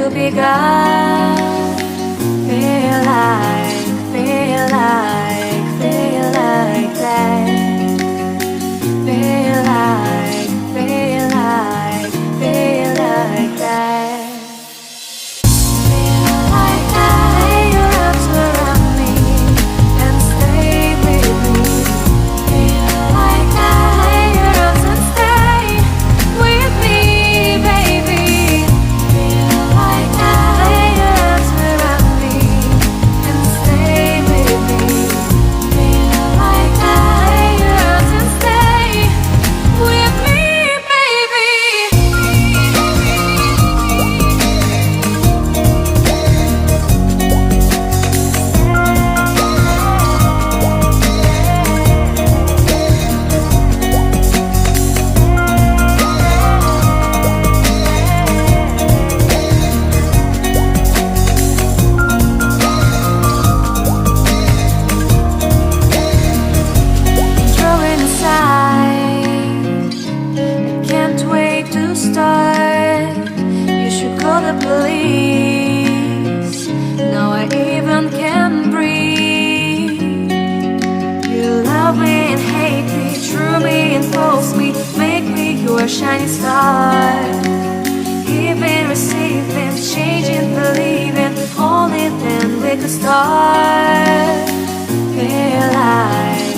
to be gone. Feel like that. Feel like that. Feel like that. Lay your arms around me and stay with me. Feel like that. Lay your arms and stay with me, baby. Feel like that. Lay your arms around me and stay with me. Feel like that. Lay your arms and stay with me, baby. Throwing aside, I can't wait to start. You should call the police. Now I even can breathe. You love me and hate me, true me and false me, make me your shining star. Giving, receiving, changing, believing, only then we could start. Feel like